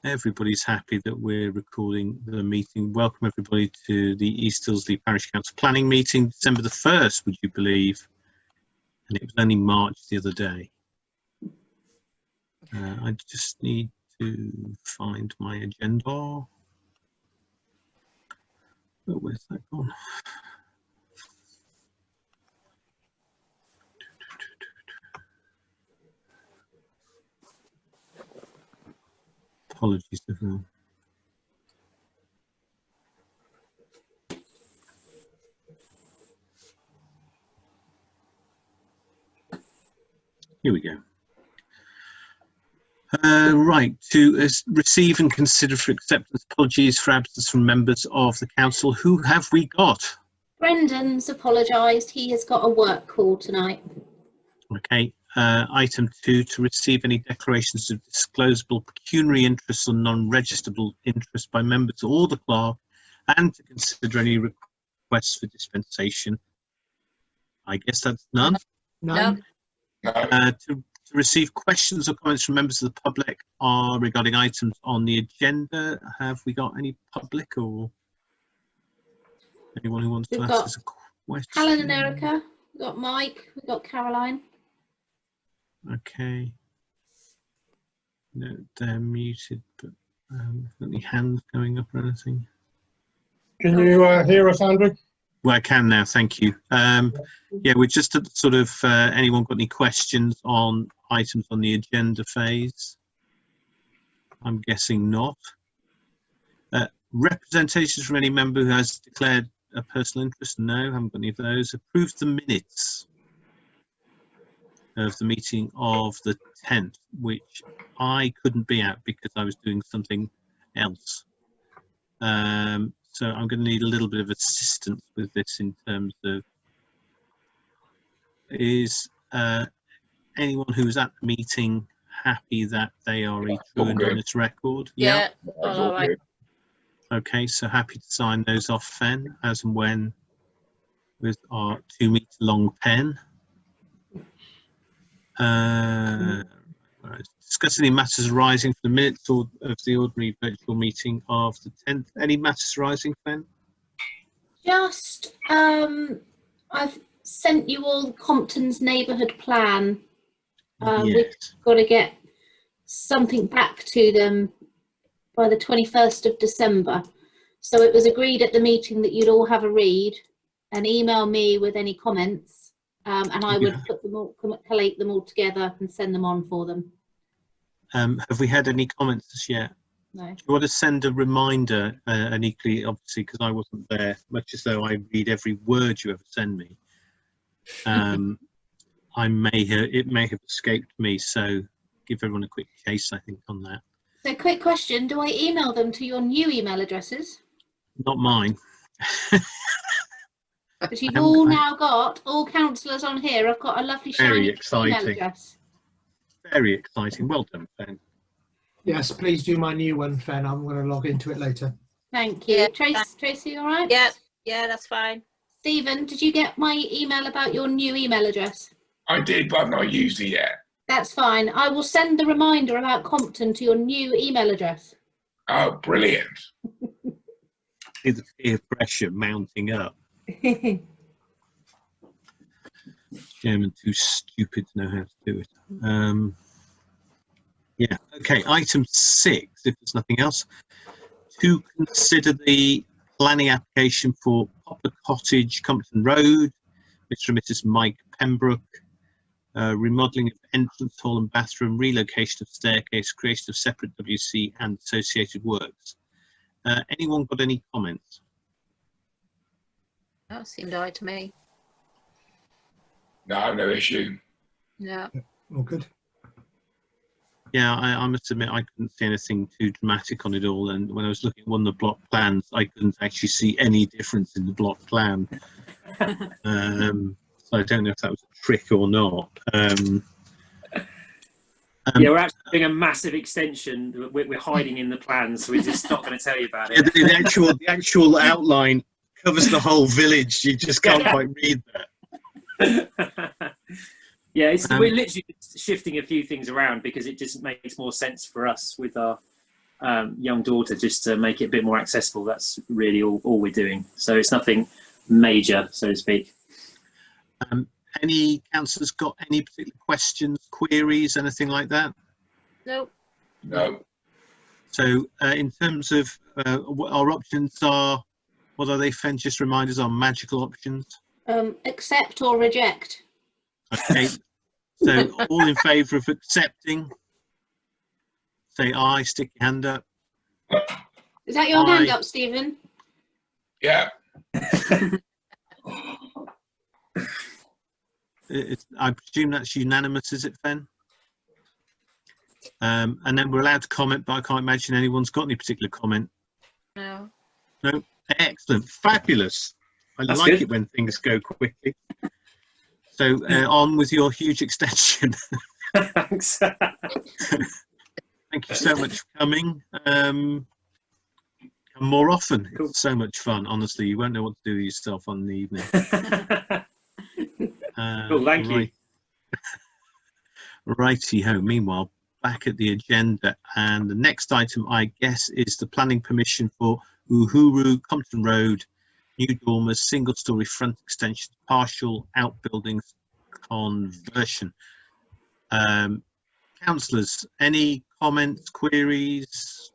everybody's happy that we're recording the meeting. Welcome everybody to the East Ilsley Parish Council planning meeting, December the 1st, would you believe? And it was only March the other day. I just need to find my agenda. Oh, where's that gone? Apologies everyone. Here we go. Right, to receive and consider for acceptance apologies for absence from members of the council. Who have we got? Brendan's apologised. He has got a work call tonight. Okay. Item 2, to receive any declarations of disclosable pecuniary interests or non-registerable interests by members or the clerk, and to consider any requests for dispensation. I guess that's none. None. To receive questions or comments from members of the public regarding items on the agenda. Have we got any public or anyone who wants to ask us a question? Helen and Erica. We've got Mike. We've got Caroline. Okay. No, they're muted, but any hands going up or anything? Can you hear us, Andrew? Well, I can now, thank you. Yeah, we're just at the sort of, anyone got any questions on items on the agenda phase? I'm guessing not. Representations from any member who has declared a personal interest? No, haven't got any of those. Approve the minutes of the meeting of the 10th, which I couldn't be at because I was doing something else. So I'm going to need a little bit of assistance with this in terms of, is anyone who was at the meeting happy that they are a true and honest record? Yeah. All right. Okay, so happy to sign those off then, as and when, with our 2-metre long pen. Discuss any matters arising from the minutes of the ordinary virtual meeting of the 10th. Any matters arising, Ben? Just, I've sent you all Compton's neighbourhood plan. Yes. We've got to get something back to them by the 21st of December. So it was agreed at the meeting that you'd all have a read and email me with any comments. And I would put them all, collate them all together and send them on for them. Have we had any comments as yet? No. Do you want to send a reminder, and equally, obviously, because I wasn't there, much as though I read every word you ever send me, it may have escaped me, so give everyone a quick chase, I think, on that. So quick question, do I email them to your new email addresses? Not mine. Because you've all now got, all councillors on here, I've got a lovely shiny email address. Very exciting. Well done, Ben. Yes, please do my new one, Fen. I'm going to log into it later. Thank you. Yeah. Tracy, all right? Yeah, that's fine. Stephen, did you get my email about your new email address? I did, but I've not used it yet. That's fine. I will send the reminder about Compton to your new email address. Oh, brilliant. See the peer pressure mounting up. Chairman too stupid to know how to do it. Yeah, okay, item 6, if there's nothing else, to consider the planning application for Poplar Cottage, Compton Road, Mr. and Mrs. Mike Pembroke, remodelling of entrance hall and bathroom, relocation of staircase, creation of separate WC and associated works. Anyone got any comments? That seemed all right to me. No, no issue. Yeah. All good. Yeah, I must admit I couldn't see anything too dramatic on it all, and when I was looking at one of the block plans, I couldn't actually see any difference in the block plan. So I don't know if that was a trick or not. Yeah, we're actually doing a massive extension. We're hiding in the plans, so we're just not going to tell you about it. Yeah, the actual outline covers the whole village. You just can't quite read that. Yeah, we're literally shifting a few things around because it just makes more sense for us with our young daughter, just to make it a bit more accessible. That's really all we're doing. So it's nothing major, so to speak. Any councillors got any particular questions, queries, anything like that? Nope. No. So in terms of what our options are, what are they, Fen? Just remind us our magical options. Accept or reject. Okay, so all in favour of accepting, say aye, stick your hand up. Is that your Aye. hand up, Stephen? Yeah. I presume that's unanimous, is it, Fen? And then we're allowed to comment, but I can't imagine anyone's got any particular comment. No. No? Excellent. Fabulous. I That's like good. it when things go quickly. So on with your huge extension. Thanks. Thank you so much for coming. Come more often. Cool. It's so much fun. Honestly, you won't know what to do with yourself on the evening. Cool, thank you. Righty-ho. Meanwhile, back at the agenda, and the next item, I guess, is the planning permission for Uhuru, Compton Road, new dormers, single-storey front extension, partial outbuildings conversion. Councillors, any comments, queries,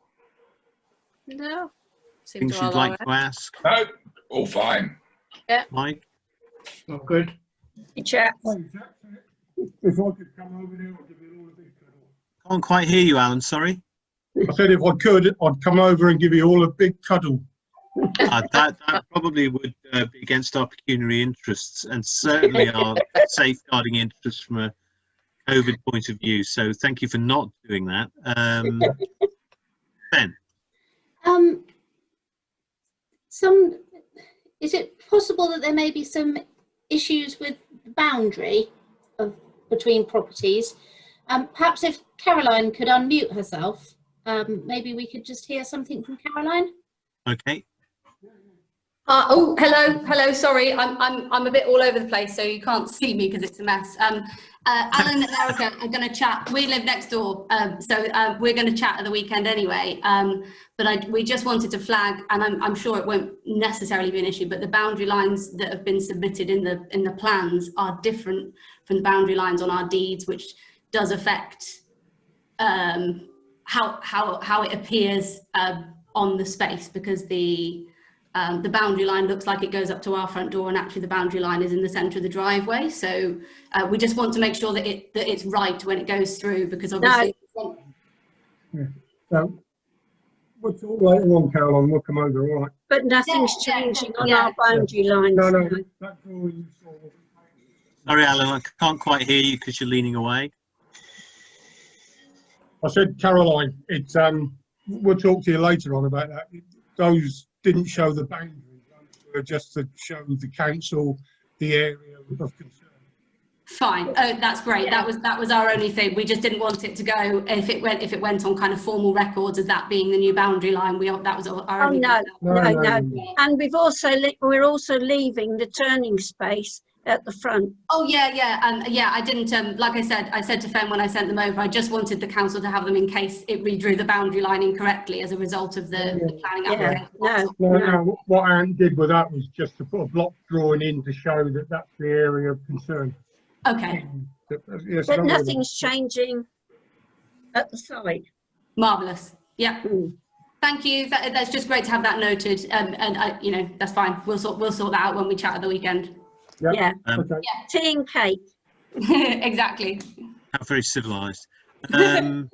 No. Seems things all you'd like alright. to ask? No. All fine. Mike? Not good. Chair. If I could come over there, I'd give you all a big cuddle. Can't quite hear you, Alan, sorry. I said if I could, I'd come over and give you all a big cuddle. That probably would be against our pecuniary interests, and certainly our safeguarding interests from a COVID point of view. So thank you for not doing that. Ben? Is it possible that there may be some issues with the boundary between properties? Perhaps if Caroline could unmute herself, maybe we could just hear something from Caroline. Okay. Oh, hello. Sorry, I'm a bit all over the place, so you can't see me because it's a mess. Alan and Erica are going to chat. We live next door, so we're going to chat at the weekend anyway. But we just wanted to flag, and I'm sure it won't necessarily be an issue, but the boundary lines that have been submitted in the plans are different from the boundary lines on our deeds, which does affect how it appears on the space, because the boundary line looks like it goes up to our front door, and actually the boundary line is in the centre of the driveway. So we just want to make sure that it's right when it goes through, because obviously. Yeah. So, we'll talk later on, Caroline. We'll come over, all right? But nothing's changing on yeah. our boundary lines. No, now. that's all you saw. Sorry, Alan, I can't quite hear you because you're leaning away. I said, Caroline, it's we'll talk to you later on about that. Those didn't show the boundaries, those were just to show the council the area of concern. Fine. Oh, that's great. Yeah. That was our only thing. We just didn't want it to go if it went on kind of formal records as that being the new boundary line. That was our Oh only. no. No. And we're also leaving the turning space at the front. Oh yeah. I didn't. Like I said to Fen when I sent them over, I just wanted the council to have them in case it redrew the boundary line incorrectly as a result of the planning application. No. What Anne did with that was just to put a block drawing in to show that that's the area of concern. Okay. Yes, But nothing's changing at the site. Marvelous. Yeah. Mm. Thank you. That's just great to have that noted. That's fine. We'll sort that out when we chat at the weekend. Yeah. Okay. Tea and cake. Exactly. How very civilised. Do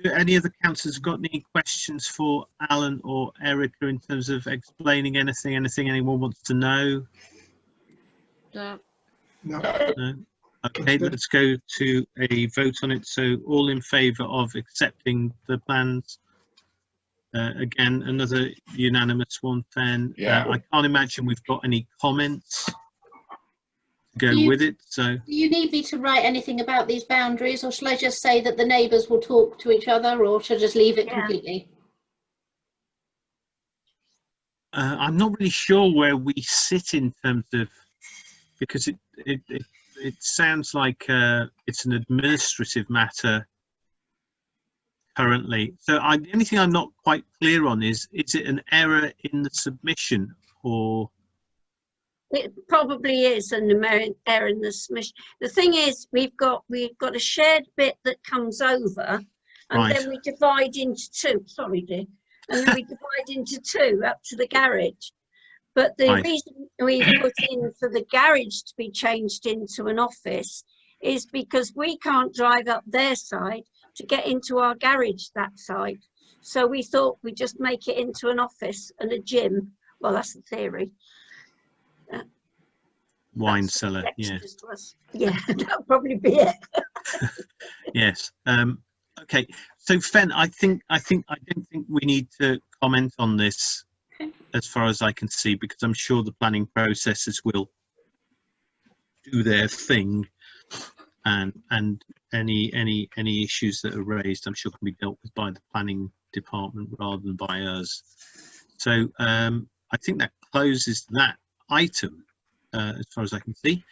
any of the councillors got any questions for Alan or Erica in terms of explaining anything anyone wants to know? No. No. No? Okay, let's go to a vote on it. So all in favour of accepting the plans? Again, another unanimous one, Fen. Yeah. I can't imagine we've got any comments to go Do you- with it. So Do you need me to write anything about these boundaries, or shall I just say that the neighbours will talk to each other, or shall I just leave it completely? I'm not really sure where we sit in terms of, because it sounds like it's an administrative matter currently. So the only thing I'm not quite clear on is it an error in the submission, or It probably is an error in the submission. The thing is, we've got a shared bit that comes over, and Right. then we divide into two. Sorry, dear. And then we divide into two up to the garage. But the Right. reason we put in for the garage to be changed into an office is because we can't drive up their side to get into our garage that side. So we thought we'd just make it into an office and a gym. Well, that's the theory. wine That's cellar? Yeah. extras to us. Yeah, that'll probably be it. Yes. Okay. So Fen, I don't think we need to comment on this as far as I can see, because I'm sure the planning processes will do their thing, and any issues that are raised, I'm sure can be dealt with by the planning department rather than by us. So I think that closes that item as far as I can see.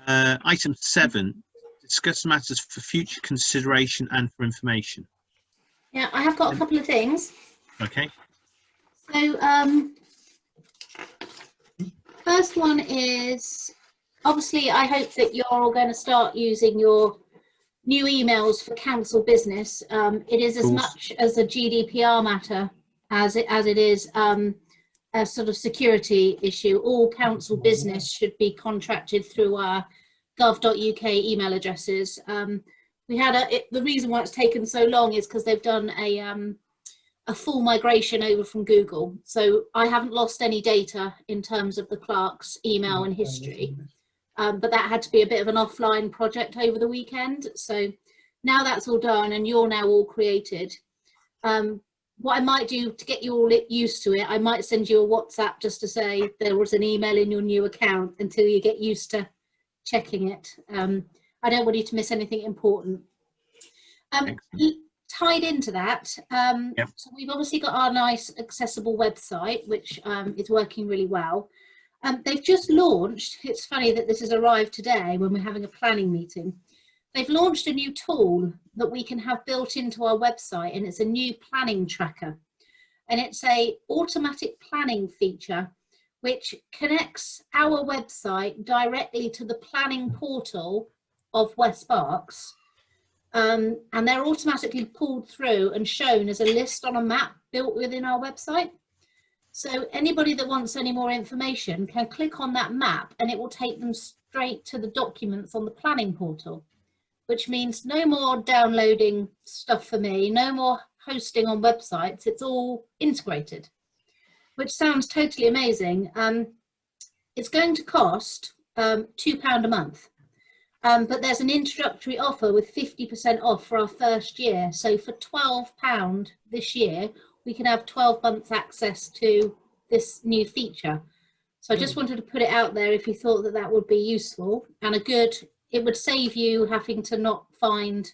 Item 7, discuss matters for future consideration and for information. Yeah, I have got a couple of things. Okay. So, first one is, obviously, I hope that you're all going to start using your new emails for council business. It is as much as a GDPR matter as it is a sort of security issue. All council business should be contracted through our gov.uk email addresses. We had the reason why it's taken so long is because they've done a full migration over from Google. So I haven't lost any data in terms of the clerk's email and history. But that had to be a bit of an offline project over the weekend. So now that's all done and you're now all created. What I might do to get you all used to it, I might send you a WhatsApp just to say there was an email in your new account until you get used to checking it. I don't want you to miss anything important. Tied into that, so we've obviously got our nice accessible website, which is working really well. They've just launched, it's funny that this has arrived today when we're having a planning meeting. They've launched a new tool that we can have built into our website, and it's a new planning tracker. And it's a automatic planning feature which connects our website directly to the planning portal of West Berks. And they're automatically pulled through and shown as a list on a map built within our website. So anybody that wants any more information can click on that map and it will take them straight to the documents on the planning portal, which means no more downloading stuff for me, no more hosting on websites. It's all integrated, which sounds totally amazing. It's going to cost £2 a month. But there's an introductory offer with 50% off for our first year. So for £12 this year, we can have 12 months access to this new feature. So I just wanted to put it out there if you thought that that would be useful and it would save you having to not find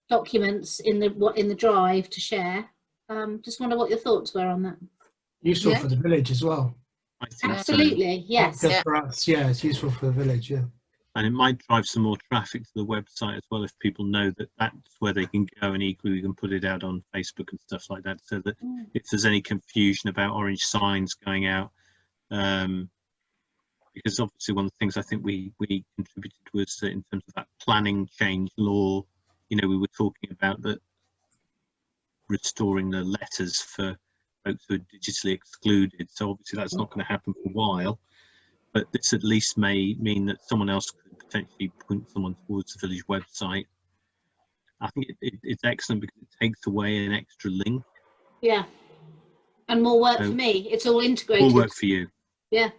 documents in the drive to share. Just wonder what your thoughts were on that. Useful for the village as well. I think Absolutely, so. yes. Not just for us, yeah, it's useful for the village, yeah. And it might drive some more traffic to the website as well if people know that that's where they can go, and equally we can put it out on Facebook and stuff like that, so that if there's any confusion about orange signs going out, because obviously one of the things I think we contributed was that in terms of that planning change law, you know, we were talking about that restoring the letters for folks who are digitally excluded. So obviously that's not going to happen for a while, but this at least may mean that someone else could potentially point someone towards the village website. I think it's excellent because it takes away an extra link. Yeah, and more work for me. It's all integrated. More work for you. Yeah.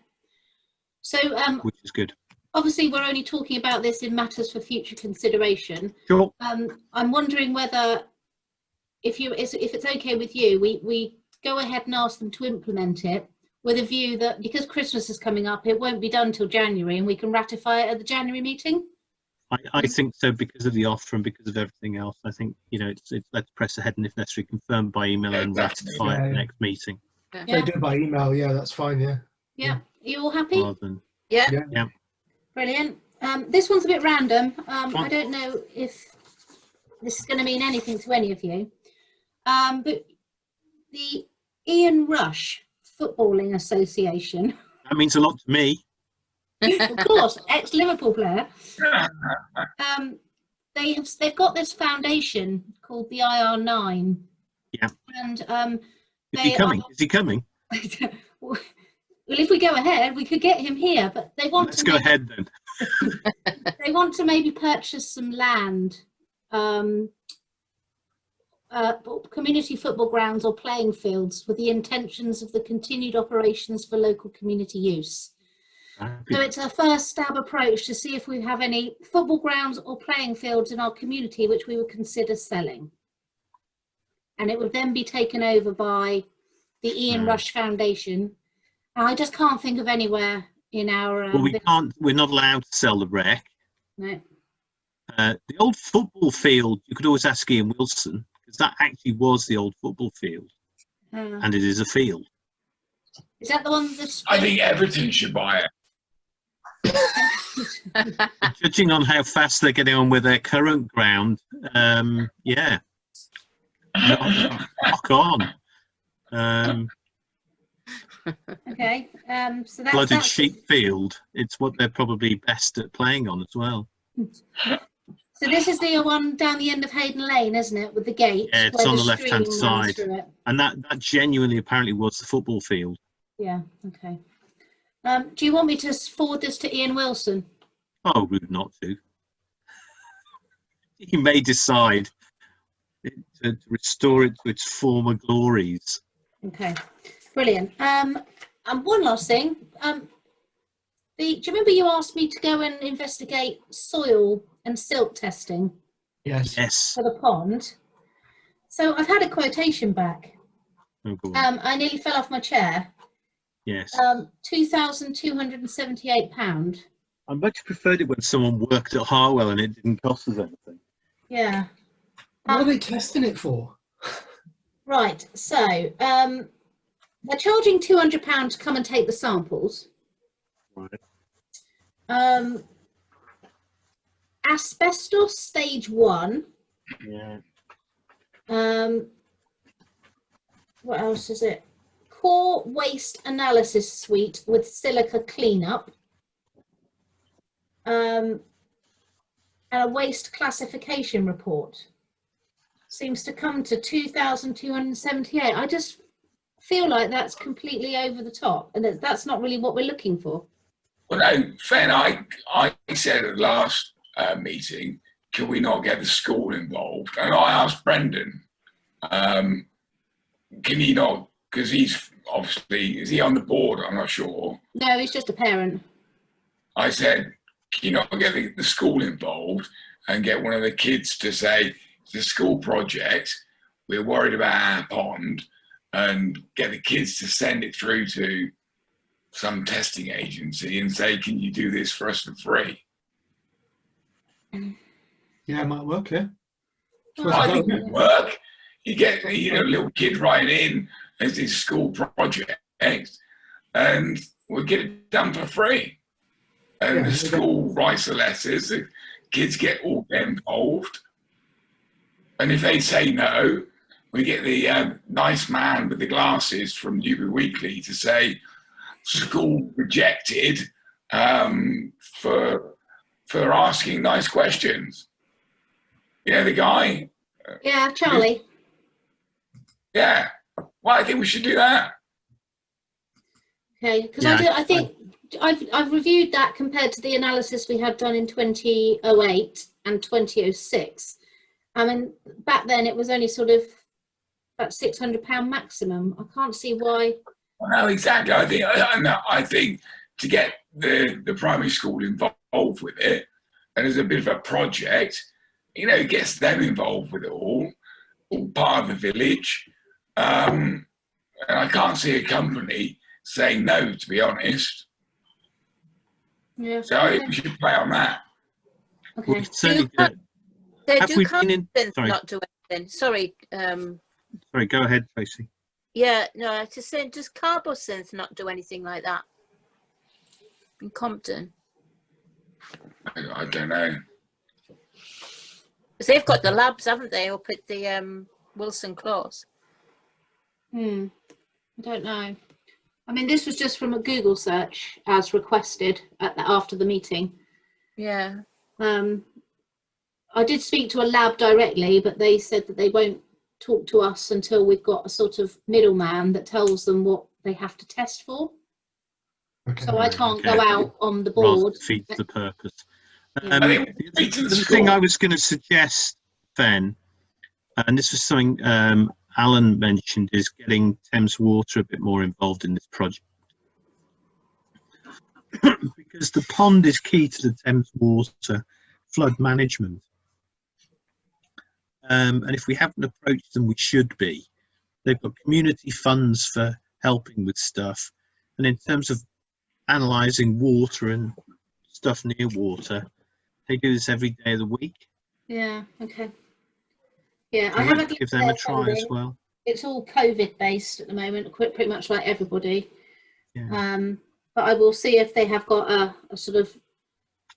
So, which is good. Obviously, we're only talking about this in matters for future consideration. Sure. I'm wondering whether, if it's okay with you, we go ahead and ask them to implement it with a view that because Christmas is coming up, it won't be done till January, and we can ratify it at the January meeting. I think so, because of the offer and because of everything else. I think, you know, it's let's press ahead and if necessary confirm by email and ratify at the next meeting. Yeah. They do it by email, yeah, that's fine, yeah. Yeah. Are you all happy? Yeah. Brilliant. This one's a bit random. I don't know if this is going to mean anything to any of you. But the Ian Rush Footballing Association, That means a lot to me. of course, ex-Liverpool player, they've got this foundation called the IR9. Yeah. And Is he coming? Is he coming? Well, if we go ahead, we could get him here, but they want Let's to go ahead then. they want to maybe purchase some land, community football grounds or playing fields with the intentions of the continued operations for local community use. So it's a first stab approach to see if we have any football grounds or playing fields in our community which we would consider selling. And it would then be taken over by the Ian Rush Foundation. And I just can't think of anywhere in our... Well, we can't, we're not allowed to sell the wreck. No. The old football field, you could always ask Ian Wilson, because that actually was the old football field. And it is a field. Is that the one that's... I think Everton should buy it. Judging on how fast they're getting on with their current ground, yeah. Rock on. Okay, so Flooded that's sheep field. It's what they're probably best at playing on as well. So this is the one down the end of Hayden Lane, isn't it, with the gate? Yeah, it's where on the the left-hand stream runs side. through it. And that genuinely apparently was the football field. Yeah, okay. Do you want me to forward this to Ian Wilson? Oh, rude not to. He may decide to restore it to its former glories. Okay, brilliant. And one last thing. Do you remember you asked me to go and investigate soil and silt testing Yes. Yes. for the pond? So I've had a quotation back. Oh, go on. I nearly fell off my chair. Yes. £2,278. I much preferred it when someone worked at Harwell and it didn't cost us anything. Yeah. What are they testing it for? Right, so they're charging £200 to come and take the samples. Right. Asbestos stage 1. Yeah. What else is it? Core waste analysis suite with silica cleanup. And a waste classification report. Seems to come to 2,278. I just feel like that's completely over the top, and that's not really what we're looking for. Well, no, Fen, I said at the last meeting, can we not get the school involved? And I asked Brendan, can he not, because he's obviously, is he on the board? I'm not sure. No, he's just a parent. I said, can you not get the school involved and get one of the kids to say, it's a school project, we're worried about our pond, and get the kids to send it through to some testing agency and say, can you do this for us for free? Yeah, it might work, yeah. I think it would work. You get a little kid writing in as his school project and we'll get it done for free. And Yeah, the school writes the letters, the kids all get involved. And if they say no, we get the nice man with the glasses from Newbury Weekly to say, school rejected for asking nice questions. You know the guy? Yeah, Charlie. Yeah. Well, I think we should do that. Okay, because Yeah, I think I've reviewed that compared to the analysis we had done in 2008 and 2006. I mean, back then it was only sort of about £600 maximum. I can't see why. Well, no, exactly. I think to get the primary school involved with it, and as a bit of a project, it gets them involved with it all part of the village. And I can't see a company saying no, to be honest. Yeah. So I think we should play on that. We Okay. could certainly do it. They Have do we carbon been in- synth sorry. not do anything. Sorry. Sorry, go ahead, Tracy. Yeah, no, I was just saying, does Carbosynth not do anything like that in Compton? I don't know. Because they've got the labs, haven't they, up at the Wilson Close? I don't know. I mean, this was just from a Google search as requested after the meeting. Yeah. I did speak to a lab directly, but they said that they won't talk to us until we've got a sort of middleman that tells them what they have to test for. Okay. So I can't go Okay. out on the Rather board. defeats the purpose. Yeah. I think The thing I was going to suggest, Ben, and this was something Alan mentioned, is getting Thames Water a bit more involved in this project. Because the pond is key to the Thames Water flood management. And if we haven't approached them, we should be. They've got community funds for helping with stuff. And in terms of analysing water and stuff near water, they do this every day of the week. Yeah, okay. Yeah, So I we haven't might give looked them at a their try as funding. well. It's all COVID based at the moment, pretty much like everybody. Yeah. But I will see if they have got a sort of.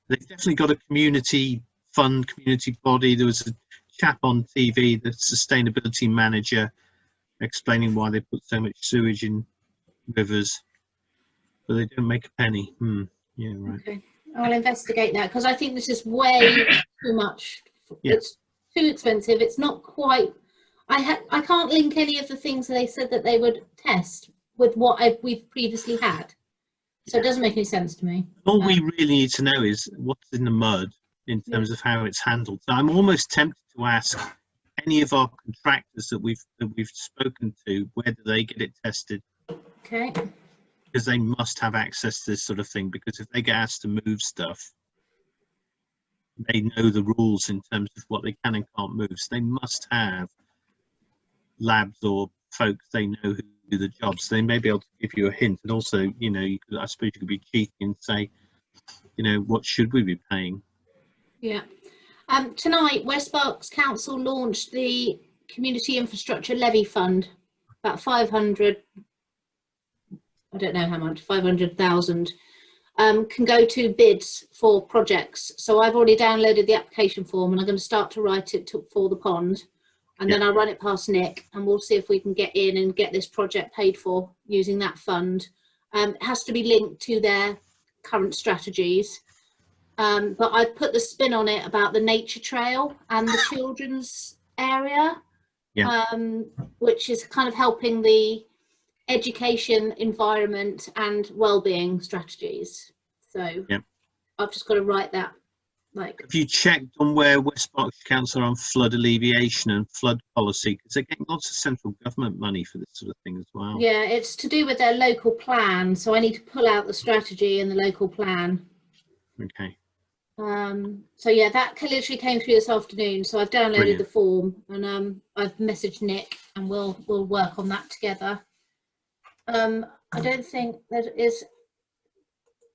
They've definitely got a community fund, community body. There was a chap on TV, the sustainability manager, explaining why they put so much sewage in rivers, but they don't make a penny. Yeah, right. Okay, I'll investigate that because I think this is way too much. Yeah. It's too expensive. It's not quite. I can't link any of the things that they said that they would test with what we've previously had. So it doesn't make any sense to me. All we really need to know is what's in the mud in terms of how it's handled. So I'm almost tempted to ask any of our contractors that we've spoken to, where do they get it tested? Okay. Because they must have access to this sort of thing, because if they get asked to move stuff, they know the rules in terms of what they can and can't move. So they must have labs or folks they know who do the jobs. They may be able to give you a hint. And also, you know, I suppose you could be cheeky and say, you know, what should we be paying? Yeah. Tonight, West Berks Council launched the Community Infrastructure Levy Fund. About 500, I don't know how much, 500,000 can go to bids for projects. So I've already downloaded the application form and I'm going to start to write it for the pond. And then I'll run it past Nick and we'll see if we can get in and get this project paid for using that fund. It has to be linked to their current strategies. But I've put the spin on it about the nature trail and the children's area, which is kind of helping the education, environment and well-being strategies. So I've just got to write that. Have you checked on where West Berkshire Council are on flood alleviation and flood policy? Because they're getting lots of central government money for this sort of thing as well. Yeah, it's to do with their local plan. So I need to pull out the strategy and the local plan. Okay. So yeah, that literally came through this afternoon. So I've downloaded the form and I've messaged Nick and we'll work on that together. I don't think there is.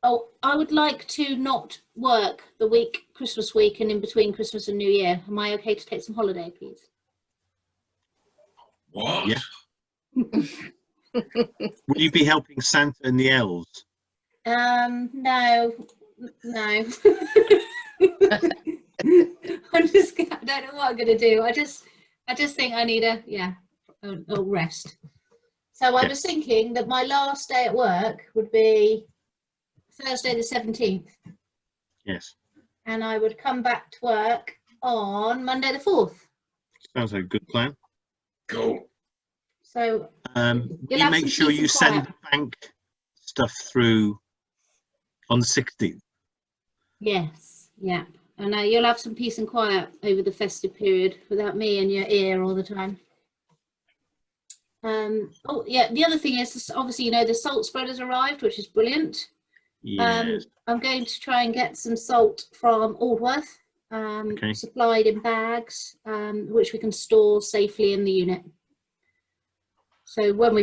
Oh, I would like to not work the week, Christmas week, and in between Christmas and New Year. Am I okay to take some holiday, please? What? Yeah. Will you be helping Santa and the elves? No. I don't know what I'm going to do. I just think I need a rest. So I was thinking that my last day at work would be Thursday the 17th. Yes. And I would come back to work on Monday the 4th. Sounds like a good plan. Cool. So you make sure you send the bank stuff through on the 16th. Yes, yeah. And you'll have some peace and quiet over the festive period without me in your ear all the time. Oh yeah, the other thing is obviously, you know, the salt spreader's arrived, which is brilliant. Yes. I'm going to try and get some salt from Aldworth, supplied in bags, which we can store safely in the unit. So when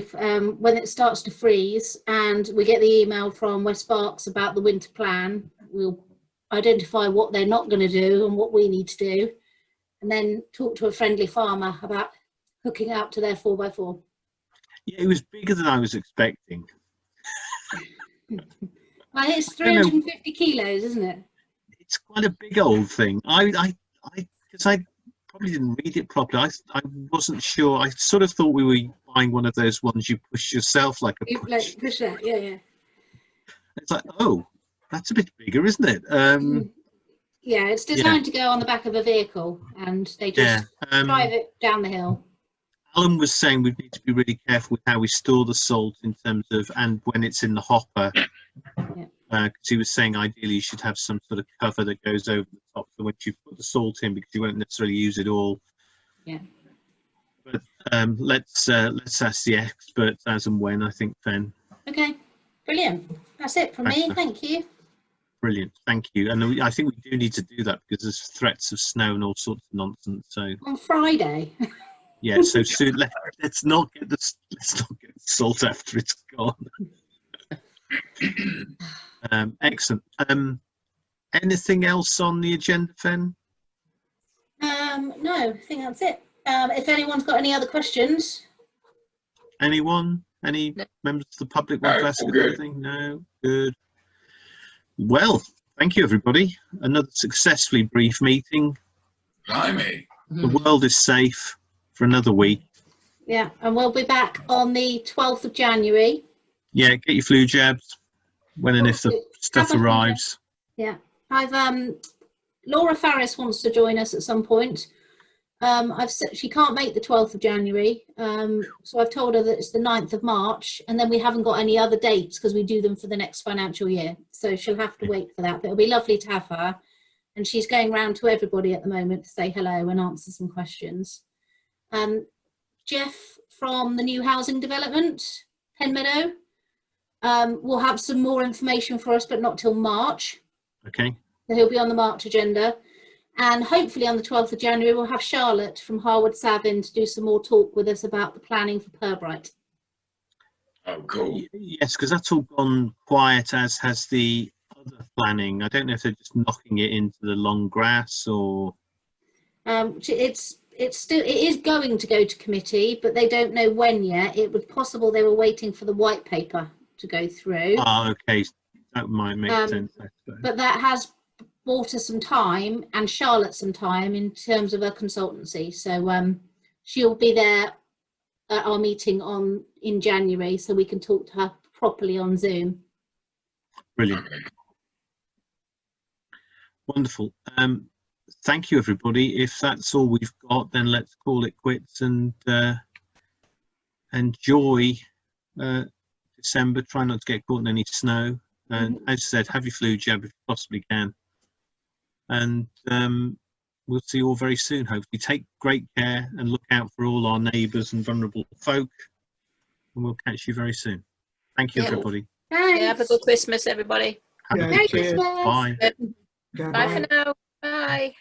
when it starts to freeze and we get the email from West Berks about the winter plan, we'll identify what they're not going to do and what we need to do, and then talk to a friendly farmer about hooking up to their 4x4. Yeah, it was bigger than I was expecting. Well, it's 350 kilos, isn't it? It's quite a big old thing. Because because I probably didn't read it properly. I wasn't sure. I sort of thought we were buying one of those ones you push yourself, like a You, push. like, push that, yeah. It's like, oh, that's a bit bigger, isn't it? Yeah, it's designed to go on the back of a vehicle, and they Yeah. just drive it down the hill. Alan was saying we need to be really careful with how we store the salt in terms of, and when it's in the hopper. Because he was saying ideally you should have some sort of cover that goes over the top, so once you put the salt in, because you won't necessarily use it all. Yeah. But let's ask the experts as and when, I think, Fen. Okay, brilliant. That's it from me. Thank you. Brilliant, thank you. And I think we do need to do that because there's threats of snow and all sorts of nonsense. So On Friday. yeah, so soon let's not get the salt after it's gone. Excellent. Anything else on the agenda, Fen? No, I think that's it. If anyone's got any other questions. Anyone? Any members of the public want to ask anything? No? Good. Well, thank you, everybody. Another successfully brief meeting. Blimey. The world is safe for another week. Yeah, and we'll be back on the 12th of January. Yeah, get your flu jabs when and if the stuff arrives. Yeah, I've Laura Farris wants to join us at some point. I've said she can't make the 12th of January, so I've told her that it's the 9th of March, and then we haven't got any other dates because we do them for the next financial year. So she'll have to wait for that, but it'll be lovely to have her. And she's going round to everybody at the moment to say hello and answer some questions. Jeff from the new housing development, Penmeadow, will have some more information for us, but not till March. Okay. So he'll be on the March agenda. And hopefully on the 12th of January, we'll have Charlotte from Harwood Savin to do some more talk with us about the planning for Purbright. Oh, cool. Yes, because that's all gone quiet, as has the other planning. I don't know if they're just knocking it into the long grass or... It is going to go to committee, but they don't know when yet. It was possible they were waiting for the white paper to go through. Ah, okay. That might make sense. But that has bought us some time, and Charlotte some time in terms of her consultancy. So she'll be there at our meeting in January, so we can talk to her properly on Zoom. Brilliant. Wonderful. Thank you, everybody. If that's all we've got, then let's call it quits and enjoy December. Try not to get caught in any snow. And as I said, have your flu jab if you possibly can. And we'll see you all very soon, hopefully. Take great care and look out for all our neighbours and vulnerable folk. And we'll catch you very soon. Thank you, everybody. Thanks. Yeah, have a good Christmas, everybody. Have a Yeah, good cheers. Christmas. Bye. Bye for now. Bye.